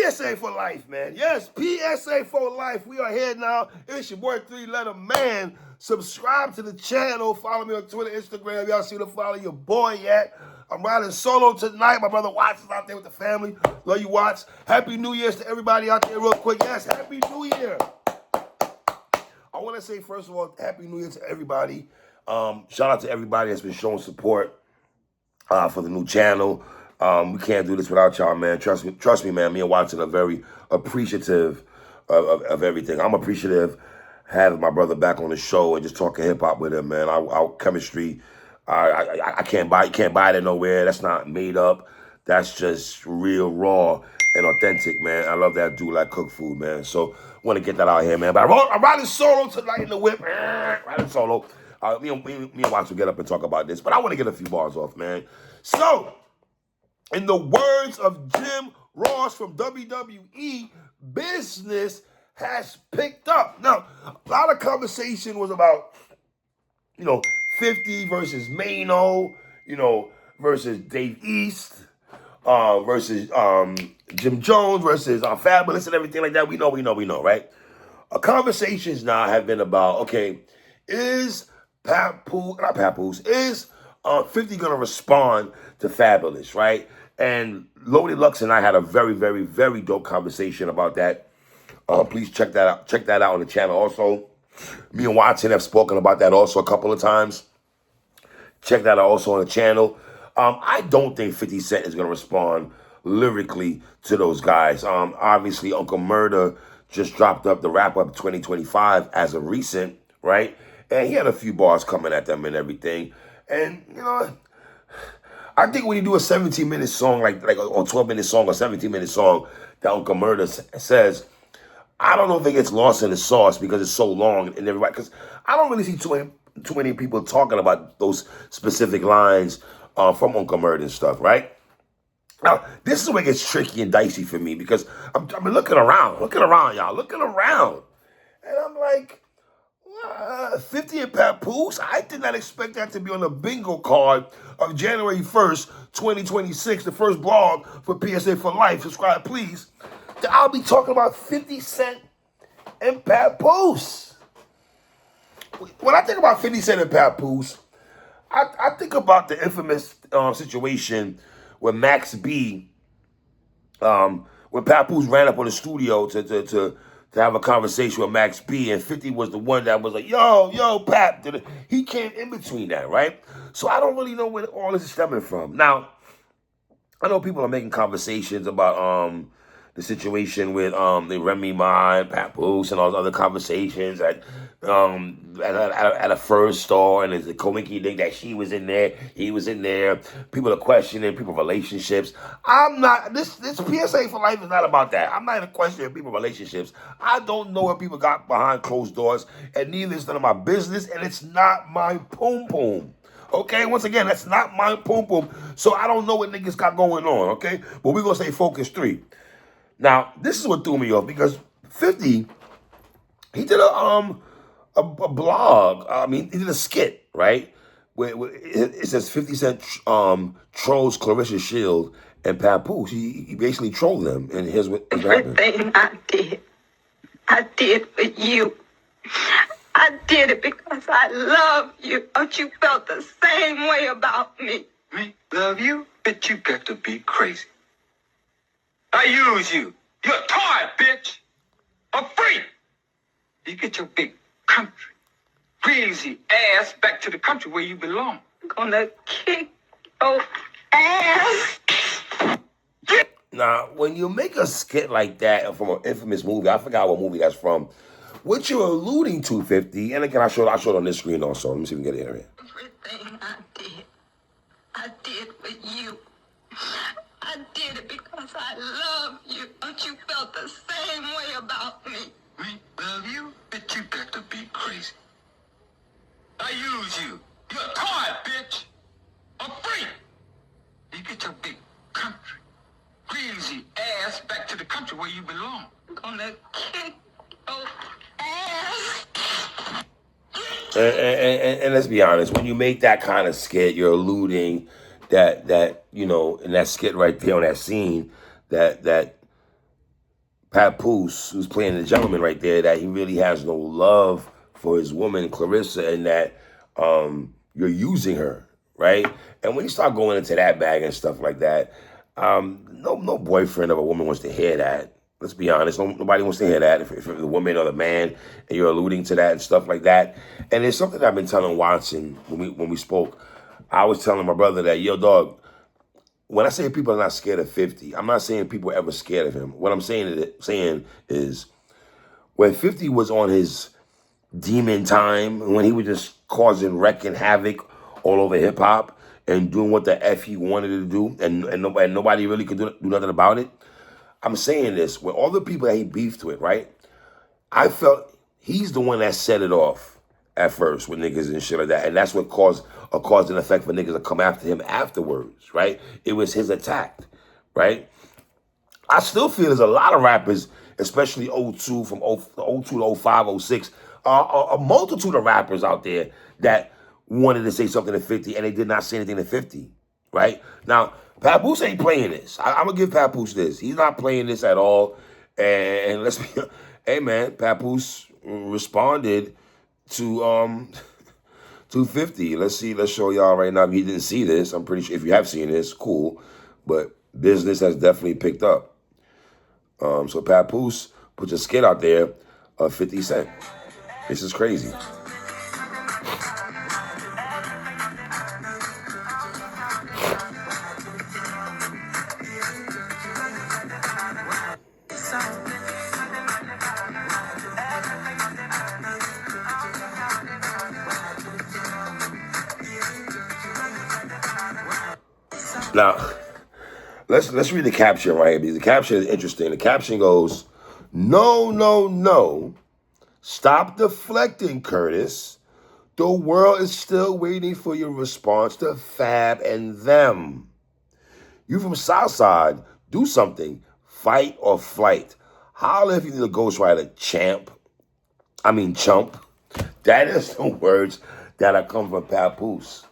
PSA for life, man. Yes, PSA for life. We are here now. It's your boy 3-Letter Man. Subscribe to the channel. Follow me on Twitter, Instagram. Y'all see to follow your boy yet. I'm riding solo tonight. My brother Watts is out there with the family. Love you, Watts. Happy New Year's to everybody out there real quick. Yes, Happy New Year. I want to say, first of all, Happy New Year to everybody. Shout out to everybody that's been showing support for the new channel. We can't do this without y'all, man. Trust me, man. Me and Watson are very appreciative of everything. I'm appreciative having my brother back on the show and just talking hip hop with him, man. Our chemistry, I can't buy it nowhere. That's not made up. That's just real, raw, and authentic, man. I love that dude like cook food, man. So want to get that out here, man. But I'm riding solo tonight in the whip. Riding solo. Me and Watson will get up and talk about this, but I want to get a few bars off, man. So, in the words of Jim Ross from WWE, business has picked up. Now, a lot of conversation was about, 50 versus Mano, versus Dave East, versus Jim Jones versus Fabulous and everything like that. We know, right? Conversations now have been about, okay, is 50 gonna respond to Fabulous, right? And Loaded Lux and I had a very, very, very dope conversation about that. Please check that out. Check that out on the channel. Also, me and Watson have spoken about that also a couple of times. Check that out also on the channel. I don't think 50 Cent is gonna respond lyrically to those guys. Obviously, Uncle Murder just dropped up the Wrap Up 2025 as of recent, right? And he had a few bars coming at them and everything. And, I think when you do a 17-minute song, like a 12-minute song or 17-minute song that Uncle Murder says, I don't know if it gets lost in the sauce because it's so long and everybody, because I don't really see too many people talking about those specific lines from Uncle Murder and stuff, right? Now, this is where it gets tricky and dicey for me because I'm looking around, y'all, looking around. And I'm like, 50 and Papoose? I did not expect that to be on the bingo card of January 1st, 2026, the first blog for PSA for Life. Subscribe, please. I'll be talking about 50 Cent and Papoose. When I think about 50 Cent and Papoose, I think about the infamous situation where Max B, when Papoose ran up on the studio to have a conversation with Max B, and 50 was the one that was like, yo, Pap. He came in between that, right? So I don't really know where all this is stemming from. Now, I know people are making conversations about the situation with the Remy Ma and Papoose and all those other conversations at a first store, and it's a coinky thing that she was in there, he was in there. People are questioning people's relationships. I'm not, this PSA for Life is not about that. I'm not even questioning people's relationships. I don't know what people got behind closed doors, and neither is none of my business, and it's not my poom-poom. Okay, once again, that's not my poom-poom, so I don't know what niggas got going on, okay? But we're going to say focus 3. Now, this is what threw me off, because 50, he did a blog. He did a skit, right? Where it says 50 Cent trolls Clarissa Shield and Papoose. He basically trolled them, and here's what happened. Everything I did for you. I did it because I love you. Don't you felt the same way about me? Me? Love you? Bitch, you got to be crazy. I use you. You're a toy, bitch. A freak. You get your big country, crazy ass back to the country where you belong. I'm gonna kick your ass. Now, when you make a skit like that from an infamous movie, I forgot what movie that's from, what you're alluding to, 50, and again, I showed it on this screen also. Let me see if we can get it here. Everything I did for you. I did it because I love you. Don't you felt the same way about me? Me? Love you? Bitch, you got to be crazy. I use you. You're a toy, bitch. A freak. You get your big country, crazy ass back to the country where you belong. I'm gonna kick your ass. And let's be honest, when you make that kind of skit, you're alluding that in that skit right there on that scene, that Papoose, who's playing the gentleman right there, that he really has no love for his woman, Clarissa, and that you're using her, right? And when you start going into that bag and stuff like that, no boyfriend of a woman wants to hear that. Let's be honest. Nobody wants to hear that. If the woman or the man, and you're alluding to that and stuff like that. And it's something I've been telling Watson when we spoke. I was telling my brother that, yo, dog, when I say people are not scared of 50, I'm not saying people are ever scared of him. What I'm saying is when 50 was on his demon time, when he was just causing wreck and havoc all over hip hop and doing what the F he wanted to do, and nobody really could do nothing about it. I'm saying this, with all the people that he beefed with, right? I felt he's the one that set it off at first with niggas and shit like that. And that's what caused an effect for niggas to come after him afterwards, right? It was his attack, right? I still feel there's a lot of rappers, especially 02, from 02 to 05, 06, a multitude of rappers out there that wanted to say something to 50 and they did not say anything to 50, right? Now, Papoose ain't playing this. I'm going to give Papoose this. He's not playing this at all. And let's be, hey man, Papoose responded to 50. Let's show y'all right now. If you didn't see this, I'm pretty sure if you have seen this, cool. But business has definitely picked up. So Papoose put a skit out there of 50 Cent. This is crazy. Now, let's read the caption right here, because the caption is interesting. The caption goes, "No, no, no. Stop deflecting, Curtis. The world is still waiting for your response to Fab and them. You from Southside, do something. Fight or flight. Holla if you need a ghostwriter, chump. That is the words that are come from Papoose.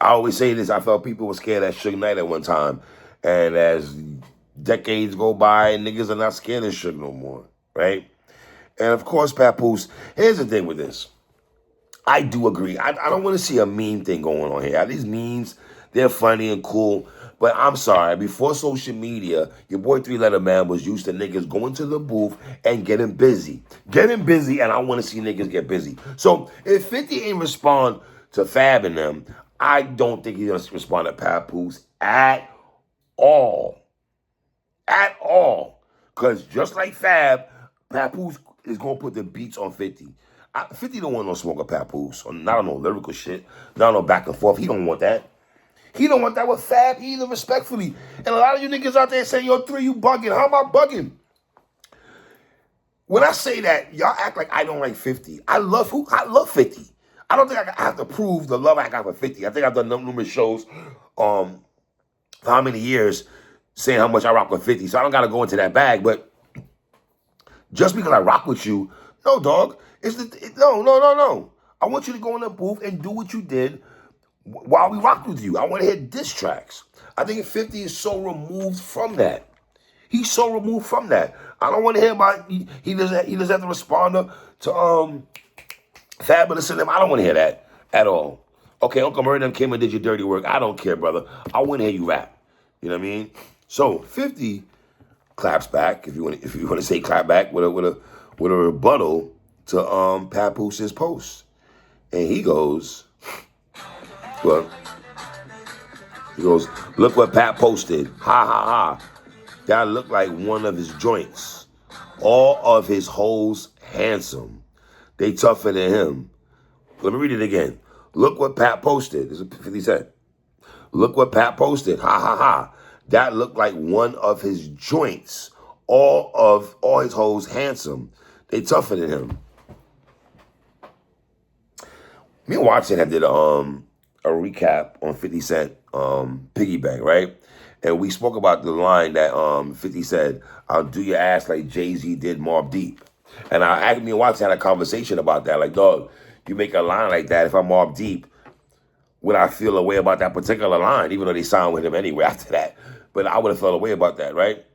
I always say this, I felt people were scared of Suge Knight at one time. And as decades go by, niggas are not scared of Suge no more, right? And of course, Papoose, here's the thing with this. I do agree. I don't want to see a meme thing going on here. These memes, they're funny and cool. But I'm sorry, before social media, your boy 3-Letter Man was used to niggas going to the booth and getting busy. Getting busy, and I want to see niggas get busy. So if 50 ain't respond to Fab and them, I don't think he's going to respond to Papoose at all. At all. Because just like Fab, Papoose is going to put the beats on 50. 50 don't want no smoke of Papoose. Not on no lyrical shit. Not on no back and forth. He don't want that. He don't want that with Fab either, respectfully. And a lot of you niggas out there saying, yo, 3, you bugging. How am I bugging? When I say that, y'all act like I don't like 50. I love 50. I don't think I have to prove the love I got for 50. I think I've done numerous shows for how many years saying how much I rock with 50. So I don't got to go into that bag. But just because I rock with you, no, dog. No. I want you to go in the booth and do what you did while we rocked with you. I want to hear diss tracks. I think 50 is so removed from that. He's so removed from that. I don't want to hear about he doesn't have to respond to Fabulous and them. I don't want to hear that at all. Okay, Uncle Murray them came and did your dirty work. I don't care, brother. I want to hear you rap. You know what I mean? So 50 claps back, if you want to say clap back with a rebuttal to Papoose's post. And he goes, look what Pat posted. Ha ha ha. That looked like one of his joints. All of his hoes handsome. They tougher than him. Let me read it again. Look what Pat posted. This is 50 Cent. Look what Pat posted. Ha ha ha. That looked like one of his joints. All his hoes handsome. They tougher than him. Me and Watson had did a recap on 50 Cent Piggy Bank, right? And we spoke about the line that 50 said, "I'll do your ass like Jay-Z did Mobb Deep." And me and Watson had a conversation about that. Like, dog, you make a line like that, if I'm Mobb Deep, would I feel a way about that particular line, even though they signed with him anyway after that? But I would have felt a way about that, right?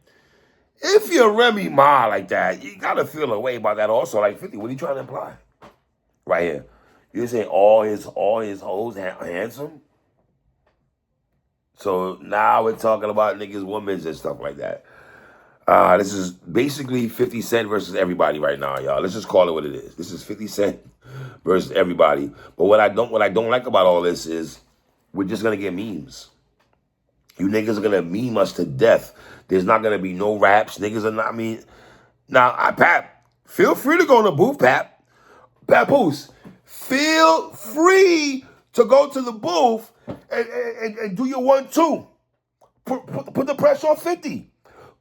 If you're Remy Ma like that, you gotta feel a way about that also. Like 50, what are you trying to imply? Right here. You're saying all his hoes handsome? So now we're talking about niggas, women's and stuff like that. This is basically 50 Cent versus everybody right now, y'all. Let's just call it what it is. This is 50 Cent versus everybody. But what I don't like about all this is we're just gonna get memes. You niggas are gonna meme us to death. There's not gonna be no raps. Niggas are not. I mean, now, Pap, feel free to go in the booth, Papoose. Feel free to go to the booth and do your 1-2. Put the pressure on 50.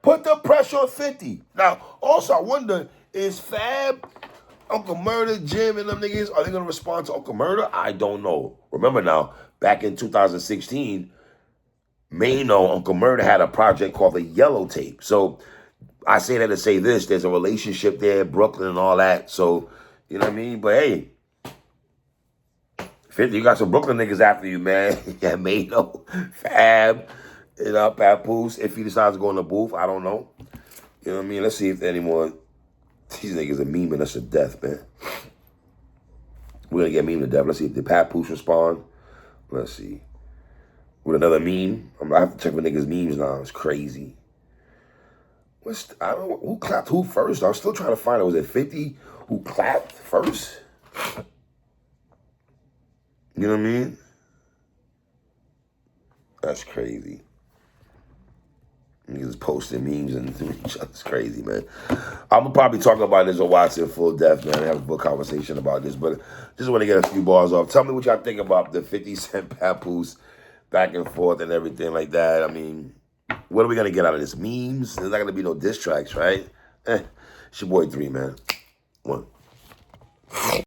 Put the pressure on 50. Now, also, I wonder, is Fab, Uncle Murder, Jim, and them niggas, are they going to respond to Uncle Murder? I don't know. Remember now, back in 2016, Mano, Uncle Murder had a project called the Yellow Tape. So I say that to say this, there's a relationship there, Brooklyn and all that. So, you know what I mean? But hey, 50, you got some Brooklyn niggas after you, man. Yeah, Mano, Fab, you know, Papoose. If he decides to go in the booth, I don't know. You know what I mean? Let's see if any more. These niggas are memeing us to death, man. We're going to get memed to death. Let's see if the Papoose respond. Let's see. With another meme. I have to check for niggas' memes now. It's crazy. I don't know who clapped who first. I'm still trying to find out. Was it 50 who clapped first? You know what I mean? That's crazy. Niggas posting memes and each other. It's crazy, man. I'm gonna probably talk about this or watch it full depth, man. Have a full conversation about this, but just want to get a few bars off. Tell me what y'all think about the 50 Cent Papoose back and forth and everything like that. I mean, what are we gonna get out of this? Memes? There's not gonna be no diss tracks, right? It's your boy 3, man. 1.